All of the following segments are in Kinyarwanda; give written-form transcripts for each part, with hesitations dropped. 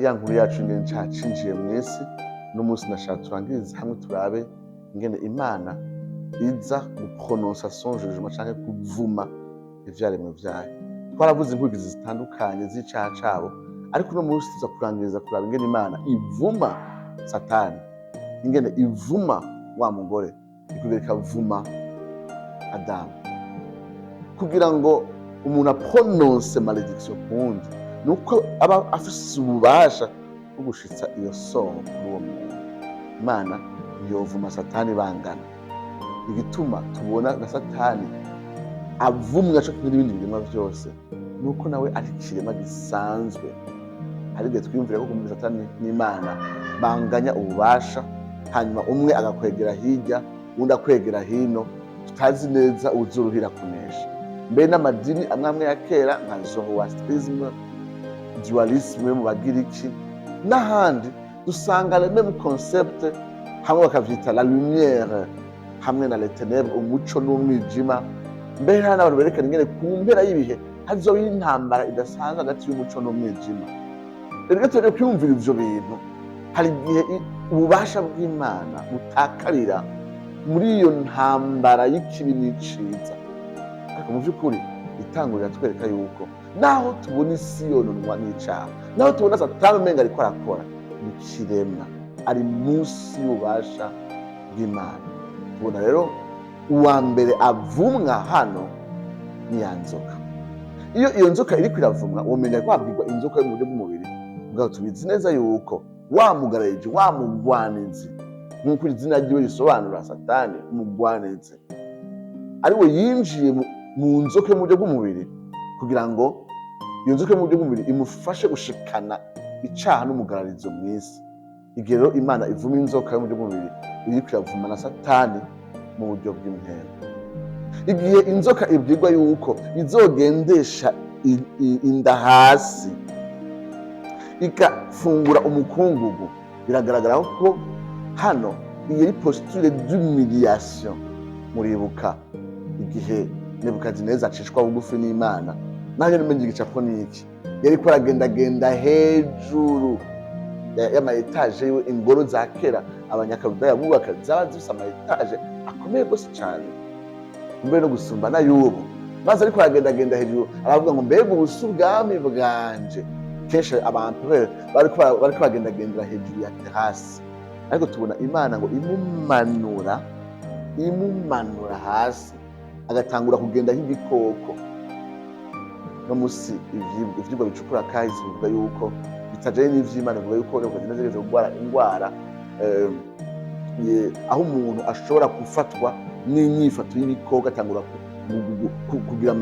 ya nkuru yacu ingene cinjiye mw'isi n'umunsi nashaka turangiriza hamwe turabe ingene Imana iza guprononsa son jugement canke kuvuma ivyaremwe vyayo. Twaravuze inkurikizi zitandukanye z'icaha cabo, ariko uno munsi tuza kurangiriza kuraba ingene Imana ivuma Satani, ingene ivuma wa mugore ikongera ikavuma Adamu, kugira ngo umuntu aprononse malediction kuwundi nuko aba afise ububasha bwo gushitsa iyo soro kuri uwo muntu. Imana yovuma Satani bangana, igituma tubona na Satani avumwa co kimwe n'ibindi biremwa vyose nuko nawe ari ikiremwa gisanzwe. Hari igihe twiyumvira ko kumenya Satani n'Imana banganya ububasha, hanyuma umwe agakwegera hirya uwundi akwegera hino, tutazi neza uwuzoruhira kunesha. Mbere n'amadini amwe ya kera nka Zoroastrisme, dualisme mu Bagiriki n'ahandi dusanga le même concept, hamwe bakavyita la lumière hamwe na les ténèbres, umuco n'umwijima. Mbere hari n'abantu berekana ingene ku mpera y'ibihe hazoba intambara idasanzwe hagati y'umuco n'umwijima. Rero tujye kwiyumvira ivyo bintu, hari igihe ububasha bw'Imana butakarira muri iyo ntambara y'ikibi n'iciza. Ariko mu vy'ukuri itangurira twereka yuko naho tubona isi yononwa n'icaha, naho tubona Satani umenga ariko arakora, ni kiremwa ari munsi y'ububasha bw'Imana. Tubona rero uwa mbere avumwa hano ni ya nzoka. Iyo nzoka iriko iravumwa womenya ko habwirwa inzoka yo mu buryo bw'umubiri, mugabo tubizi neza yuko wa mugarariji, wa mugwanizi, nk'uko izina ryiwe risobanura Satani umugwanizi, ariwe yinjiye mu nzoka yo mu buryo bw'umubiri kugira ngo iyo nzoka yo mu buryo bw'umubiri imufashe gushikana icaha n'umugararizo mw'isi. Igihe rero Imana ivuma inzoka yo mu buryo bw'umubiri, iriko iravuma na Satani mu buryo bw'impwemu. Igihe inzoka ibwirwa yuko izogendesha inda hasi igafungura umukungugu, biragaragara ko hano iyi ari posture d'humiliation. Muribuka igihe Nebukadineza acishwa bugufi n'Imana, naje nimenye igicapo niki, yariko aragendagenda hejuru y'ama etage yiwe. Ingoro za kera abanyakaludaya bubaka zaba zifise ama etage akomeye gose cane, mbere no gusumba n'ayubu. Maze ariko aragendagenda hejuru aravuga ngo mbega ubusu bwami bwanje. Kenshi abantu bariko bagendagendera hejuru ya terasi, ariko tubona Imana ngo imumanura hasi, agatangura kugenda nk'igikoko. No musi ivyigwa bicukura kahise bivuga yuko bitajanye n'ivy'Imana, bivuga yuko Nebukadineza yigeze kugwara ingwara aho umuntu ashobora gufatwa n'inyifato y'ibikoko, atangura kugira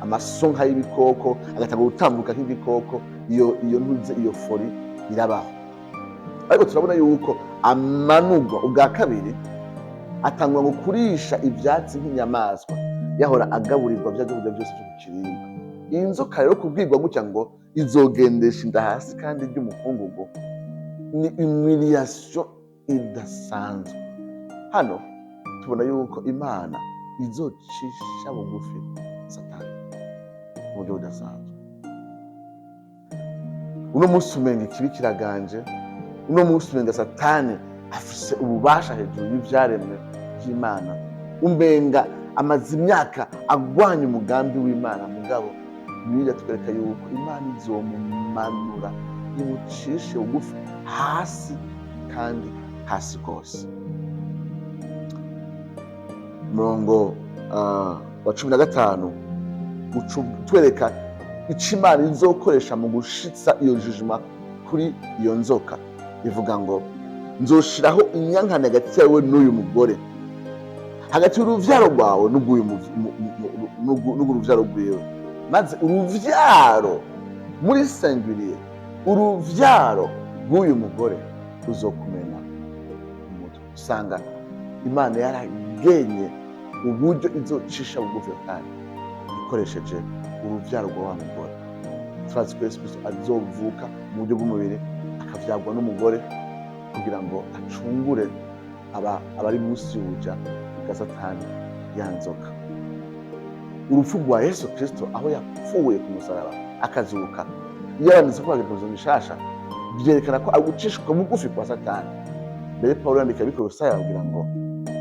amasonka y'ibikoko, agatangura gutambuka nk'igikoko. Iyo fori irabaho. Ariko turabona yuko amanurwa ubwa kabiri, atangura ngo kurisha ivyatsi nk'inyamaswa, yahora agaburirwa vya byokurya byose vyo kukirimba. Iyi nzoka rero kubwirwa gutya ngo izogendesha inda hasi kandi ry'umukungugu, ni humiliation idasanzwe. Hano tubona yuko Imana izocisha bugufi Satani mu buryo budasanzwe. Uno munsi umenga ikibi kiraganje, uno munsi umenga Satani afise ububasha hejuru y'ivyaremwe vy'Imana, umenga amaze imyaka agwanya umugambi w'Imana. Mugabo Bibiliya twereka yuko Imana izomumanura, imucishe bugufi hasi, kandi hasi rwose. Umurongo wa 15 twereka ico Imana izokoresha mu gushitsa iyo jugement kuri iyo nzoka. Ivuga ngo nzoshiraho inyankana hagati yawe n'uyu mugore, hagati y'uruvyaro rwawe n'uruvyaro rwiwe, maze uruvyaro muri singulier, uruvyaro rw'uyu mugore ruzokumena umutwe. Usanga Imana yaragenye uburyo izocisha bugufi kandi ikoresheje uruvyaro rwa wa mugore. Turazi ko Yesu Kristo azovuka mu buryo bw'umubiri, akavyagwa n'umugore kugira ngo acungure abari munsi y'ubuja bwa Satani, ya nzoka. Urupfu rwa Yesu Kristo aho yapfuye ku musaraba akazuka, yaranditse ko bagenda bishasha, byerekana ko agucishwa bugufi kwa Satani. Mbere Pawulo yandika ab'Ikolosayi ababwira ngo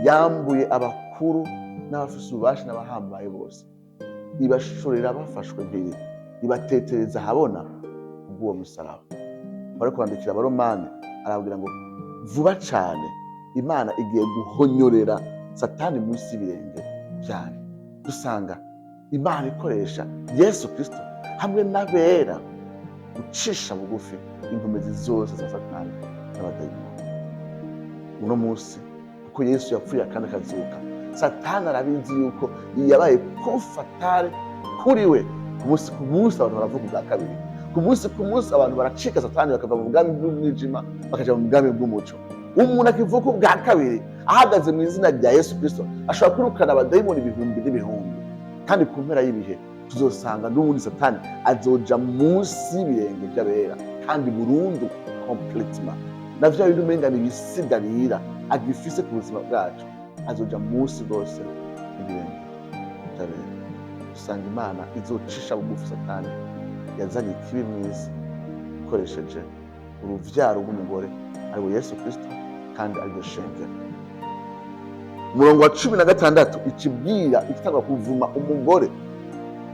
yambuye abakuru n'abafise ububasha n'abahambaye bose, ibashorera bafashwe mpiri, ibatetereza ahabona kubw'uwo musaraba. Bariko kwandikira Abaromani arababwira ngo vuba cane Imana igiye guhonyorera Satani munsi y'ibirenge vyayo. Dusanga Imana ikoresha Yesu Kristo hamwe n'abera gucisha bugufi inkomezi zose za Satani n'abadayimoni. Uno munsi kuko Yesu yapfuye kandi akazuka, Satani arabizi yuko yabaye confortable kuri we. Ku munsi abantu baravuga ubwa kabiri, ku munsi abantu baracika Satani bakava mu bwami bw'umwijima bakaja mu bwami bw'umuco. Umuntu akivuka ubwa kabiri ahagaze mu izina rya Yesu Kristo ashobora kwirukana abadayimoni ibihumbi n'ibihumbi, kandi ku mpera y'ibihe tuzosanga n'ubundi Satani azoja munsi y'ibirenge by'abera kandi burundu completement. Na vya bintu umenga n'ibisigarira agifise ku buzima bwacu azoja munsi rwose y'ibirenge by'abera. Dusanga Imana izocisha bugufi Satani yazanye ikibi mw'isi ikoresheje uruvyaro rw'umugore ariwe Yesu Kristo kandi ariryo shengero. Umurongo wa 16 ikibwira igitangwa kuvuma umugore.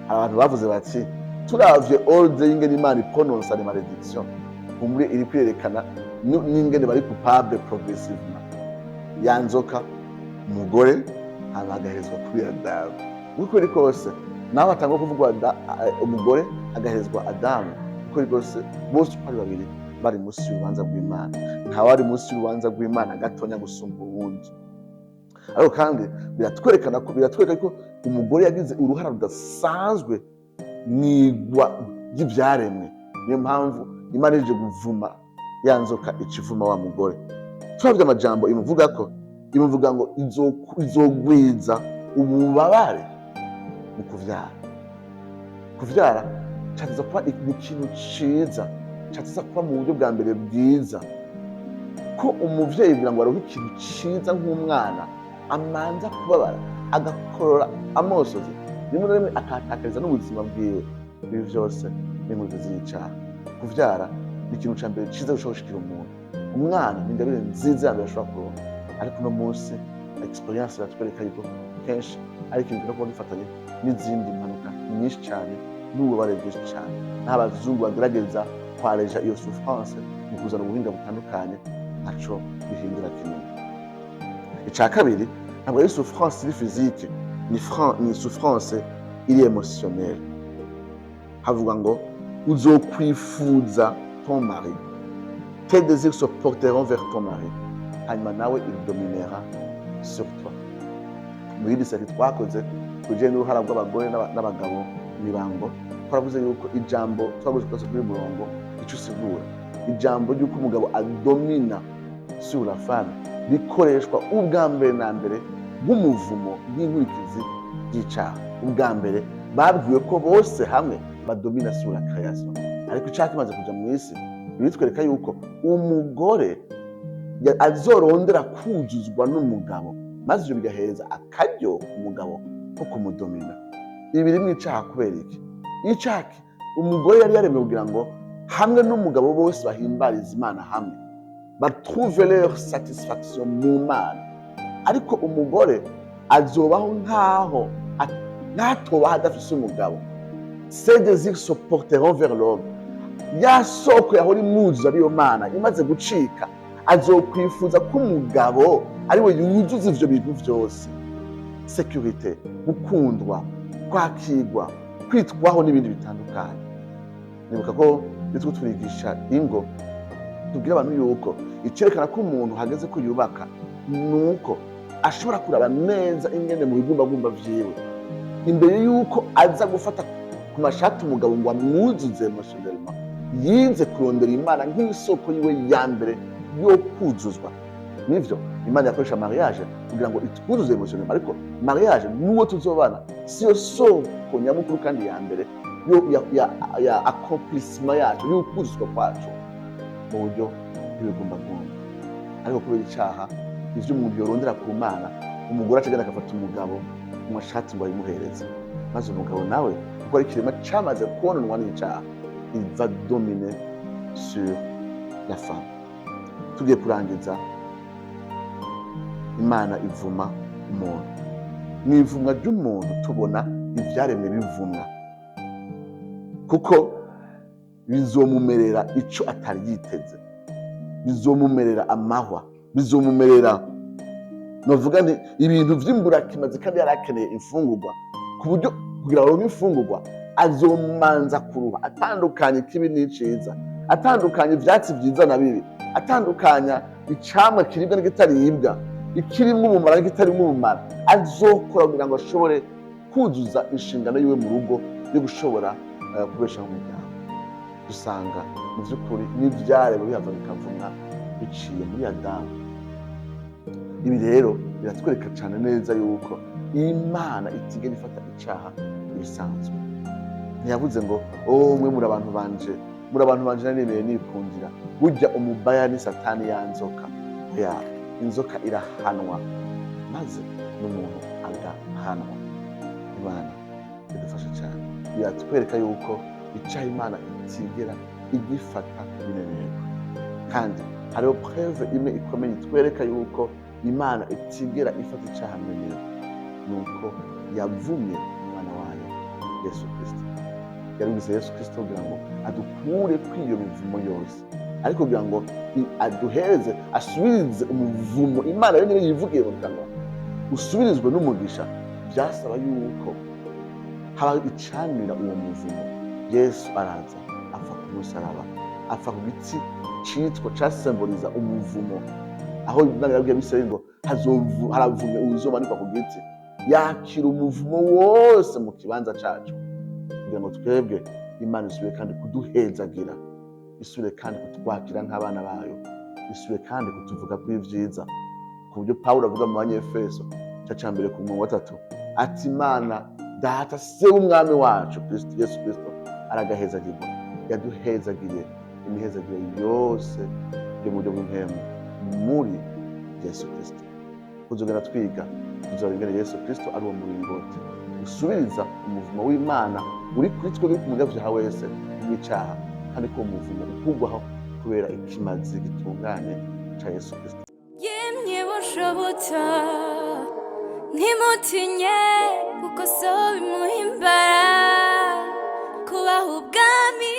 Abantu bavuze bati turavye ordre y'ingene Imana ipononsa les malédictions, kumuri iri kwerekana n'ingene bari coupable progressivement. Yanzoka umugore abagahezwa kuri Adamu. Uko iri kose naho atangwa kuvugwa umugore agahezwa Adamu, uko iri kose bose uko ari babiri bari munsi y'urubanza rw'Imana. Nta wari munsi y'urubanza rw'Imana gatonya gusumba uwundi. Ariko kandi biratwereka ko umugore yagize uruhara rudasanzwe mwigwa ry'ibyaremwe. Niyo mpamvu Imana ije guvuma yanzoka ikivuma wa mugore. Turavye amajambo imuvuga ngo izogwiza ububabare mu kuvyara. Kuvyara cyateza kuba ikintu ciza, cyateza kuba mu buryo bwa mbere bwiza. Ko umuvyeyi kugira ngo aronke ikintu ciza nk'umwana amanza kubabara agakorora amosozi, rimwe na rimwe akatakariza n'ubuzima bwiwe. Ibi vyose ni mu z'icaha. Kuvyara ni ikintu ca mbere ciza gushoboshikira umuntu. Umwana ni ingabire nziza ya mbere ashobora kuronka. Ariko uno munsi experience iratwereka yuko kenshi ari ikintu gikunda kuba gifatanye n'izindi mpanuka nyinshi cane n'ububabare bwinshi cane. N'abazungu bagerageza kwareja iyo souffrance mu kuzana ubuhinga butandukanye ntaco bihindura kinini. Ica kabiri ntabwo ari souffrance iri physique, ni souffrance iri émotionnelle. Havuga ngo uzokwifuza ton mari, tes désirs se porteront vers ton mari, hanyuma nawe il dominera sur toi. Muri disati twakoze kujanye n'uruhara rw'abagore n'abagabo mibango, twaravuze yuko ijambo twaguze kose kuri murongo ico sigura ijambo ry'uko umugabo adomina sur la femme bikoreshwa ubwa mbere na mbere nk'umuvumo nk'inkurikizi y'icaha. Ubwa mbere babwiwe ko bose hamwe badomina sur la création, ariko icaha kimaze kuja mu isi bitwereka yuko umugore azorondera kujuzwa n'umugabo, maze ivyo bigahereza akaryo umugabo ko kumudomina. Ibi biri mw'icaha kubera iki? Icaha umugore yari yaremwe kugira ngo hamwe n'umugabo bose bahimbariza Imana hamwe, batrouve leur satisfaction mu Mana. Ariko umugore azobaho nkaho ntatobaho adafise umugabo. Ses désirs se porteront vers l'homme. Ya soko yahora imuzuza ariyo Mana imaze gucika, azokwifuza ko umugabo ariwe yuzuza ivyo bintu vyose. Sécurité, gukundwa, kwakirwa, kwitwaho n'ibindi bitandukanye. Nibuka ko nitwo turigisha ingo tubwira abantu yuko icerekana ko umuntu hageze ko yubaka nuko ashobora kuraba neza ingene mu bigumbagumba vyiwe imbere yuko aza gufata ku mashati umugabo ngo amwuzuze emotionnellement. Yize kurondera Imana nk'isoko yiwe ya mbere yo kuzuzwa. Nivyo Imana yakoresha mariage kugira ngo itwuzuze emotionnellement, ariko mariage nuwo tuzobana siyo soko nyamukuru kandi ya mbere ya accomplissement yacu, yo kuzuzwa kwacu mu buryo bw'ibigumbagumba. Ariko kubera icaha ivyo umuntu yorondera ku Mana, umugore acagenda agafata umugabo mu mashati ngo ayimuhereze, maze umugabo nawe kuko ari ikirema camaze kononwa n'icaha, il va dominer sur la femme. Tugiye kurangiza, Imana ivuma umuntu. Mu ivumwa ry'umuntu tubona ivyaremwe bivumwa, kuko bizomumerera ico atari yiteze, bizomumerera amahwa, bizomumerera novuga nti ibintu vy'imburakimazi, kandi yari akeneye imfungurwa, ku buryo kugira aronke imfungurwa azomanza kuruha, atandukanya ikibi n'iciza, atandukanya ivyatsi vyiza na bibi, atandukanya icamwa kiribwa n'ikitaribwa, ikirimwo ubumara n'ikitarimwo ubumara. Azokora kugira ngo ashobore kuzuza inshingano yiwe mu rugo yo gushobora kubeshaho umuryango. Dusanga mu vy'ukuri n'ivyaremwe bihava bikavumwa biciye muri Adamu. Ibi rero biratwereka cane neza yuko Imana itigera ifata icaha ibisanzwe. Ntiyavuze ngo mwe muri abantu banje nanemeye nikundira. Burya umubaya ni Satani, ya nzoka. Ya inzoka irahanwa maze n'umuntu agahanwa. Imana idufasha cyane, biratwereka yuko icaha Imana itigera igifata bineneko. Kandi hariho preuve imwe ikomeye itwereka yuko Imana itigera ifata icaha bineneko, nuko yavumye umwana wayo Yesu Kristo. Yarungitse Yesu Kristo kugira ngo adukure kw'iyo mivumo yose, ariko kugira ngo aduhereze, asubirize umuvumo Imana yonyine yivugiye mu kanwa usubirizwe n'umugisha. Byasaba yuko haba icanira uwo muvumo. Yesu araza apfa ku musaraba, apfa ku giti citwa casemboliza umuvumo, aho Imana yabwiye Abisirayeli ngo haravumwe uwuzomanikwa ku giti. Yakira umuvumo wose mu kibanza cacu, kugira ngo twebwe Imana isubire kandi kuduhezagira, isubire kandi kutwakira nk'abana bayo, isubire kandi kutuvuga kuri vyiza, ku buryo Pawulo avuga mu Banyefeso ca mbere ku murongo wa 3 ati Imana Data se w'umwami wacu Yesu Kristo aragahezagirwa, yaduhezagiriye imihezagiro yose yo mu buryo bw'impemu muri Yesu Kristo. Kuzogera twiga tuzabingana Yesu Kristo ari uwo muringoti usubiriza umuvumo w'Imana uri kuri twe, uri ku munyavyaha wese w'icaha, kandi ko umuvumo ukugwaho kubera ikimazi gitunganye ca Yesu Kristo. Yemye boshobotsa ntimutinye, kuko so bimuhimbara kubaho ubwami.